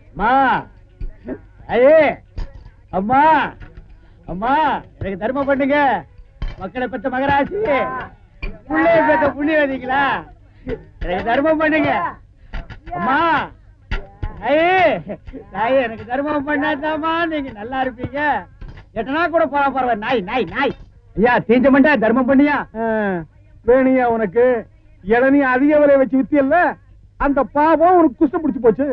அம்மா ஐயே அம்மா அம்மா எனக்கு தர்மம் பண்ணுங்க. மக்களை பெற்ற மகராசி புள்ளைய பெற்ற புண்ணியவதிங்களா, எனக்கு தர்மம் பண்ணுங்க. அம்மா ஐயே நாயே எனக்கு தர்மம் பண்ணாதாம்மா நீங்க நல்லா இருப்பீங்க. எட்டனா கூட போற பரவாயில்ல. நாய் நாய் நாய் ஐயா தீஞ்ச மண்டா தர்மம் பண்ணியா வேணியா உனக்கு இளநீ அதிக விலை வச்சு வித்தியல்ல, அந்த பாவம் உனக்கு குஷ்டம் பிடிச்சு போச்சு.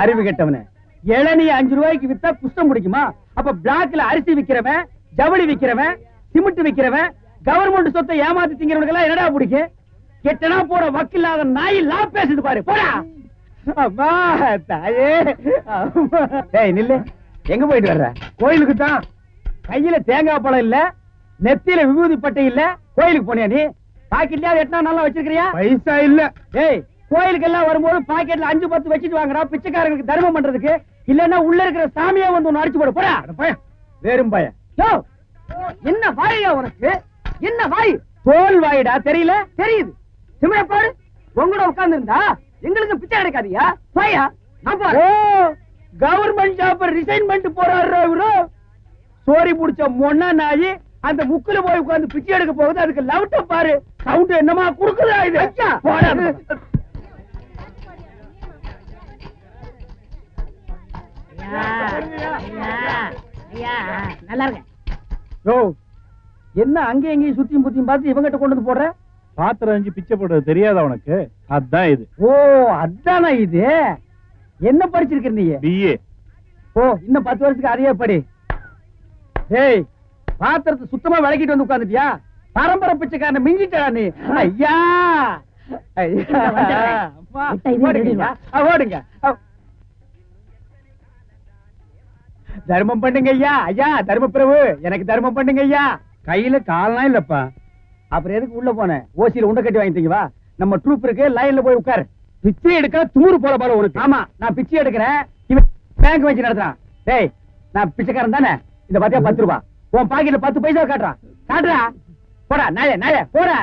அறிவு கெட்டவனே, இளநீ 5 ரூபாய்க்கு வித்தா குஷ்டம் பிடிக்குமா? அப்ப பிளாக்ல அரிசி விக்கிறவன், ஜவுளி விக்கிறவன், சிமெண்ட் விக்கிறவன், கவர்மெண்ட் சொத்தை ஏமாத்தி திங்கிறவனுக்கு எல்லாம் என்னடா பிடிக்கும்? கெட்டனா போற வக்கில்லாத நாய் லா பேசுது பாரு. போடா அம்மா தாயே. டேய் நில்லு, எங்க போயிட்டு வர்ற? கோயிலுக்கு தான். கையில தேங்காய் பழம் இல்ல, நெத்தியில விபூதி பட்டை இல்ல, கோயிலுக்கு போனியா நீ? பாக்கெட்லயா எட்டனா நல்லா வச்சிருக்கிறியா? பைசா இல்ல. டேய் கோயிலுக்கு எல்லாம் வரும்போது பாக்கெட்ல 5-10 வச்சுட்டு வாங்கடா, பிச்சைக்காரங்களுக்கு தர்மம் பண்றதுக்கு. இல்லன்னா உள்ள இருக்கிற சாமியா வந்து ஒன்னு அடிச்சு போடு. போடா பையன், வேறும் பையன். என்ன வாயா உனக்கு? என்ன வாய்? தோல் வாயிடா, தெரியல? தெரியுது. சிம்மப்பாடு உங்களோட உட்கார்ந்து இருந்தா எங்களுக்கு பிச்சை கிடைக்காதியா? வாயா. கவர்மெண்ட் ஜாப் ரிசைன் பண்ணிட்டு போறாரு இவரு. சோரி புடிச்ச மொன்னா நாயி அந்த முக்குல போய் உட்கார்ந்து பிச்சை எடுக்க போகுது. அதுக்கு லவுட்ட பாரு, சவுண்ட் என்னமா குடுக்குதா இது? போடா. நல்லா இருக்க. என்ன அங்க எங்கேயும் சுத்தியும் புத்தியும் பார்த்து இவங்கிட்ட கொண்டு வந்து போடுற? பாத்திரம் அஞ்சு பிச்சை போடுறது தெரியாதா உனக்கு? அதான் இது. ஓ அதானா இது? என்ன படிச்சிருக்க நீ? பிஏ. ஓ இன்னும் 10 வருஷத்துக்கு அதையே படி. ஏய் பாத்திரத்தை சுத்தமா விளக்கிட்டு வந்து உட்கார்ந்துட்டியா? பரம்பரை பிச்சைக்காரனை மிஞ்சிட்டா நீ. ஐயா ஓடுங்க. தர்மம் பண்ணுங்க ஐயா. ஐயா தர்ம பிரபு எனக்கு தர்மம் பண்ணுங்க ஐயா. கையில காலனா இல்லப்பா. அப்புறம் எதுக்கு உள்ள போன? ஓசியில உண்டை கட்டி வாங்கிட்டீங்க. வா நம்ம ட்ரூப் இருக்கு, லைன்ல போய் உட்காரு. பிச்சை எடுக்க துமுறு போல பாரு உனக்கு. ஆமா நான் பிச்சை எடுக்கிறேன், இவன் பேங்க் வச்சு நடத்துறான். டேய் நான் பிச்சைக்காரன் தானே? இந்த பாத்தியா 10 ரூபாய் உன் பாக்கெட்ல 10 பைசா காட்டுறான். காட்டுறா. போடா நாய நாய போடா.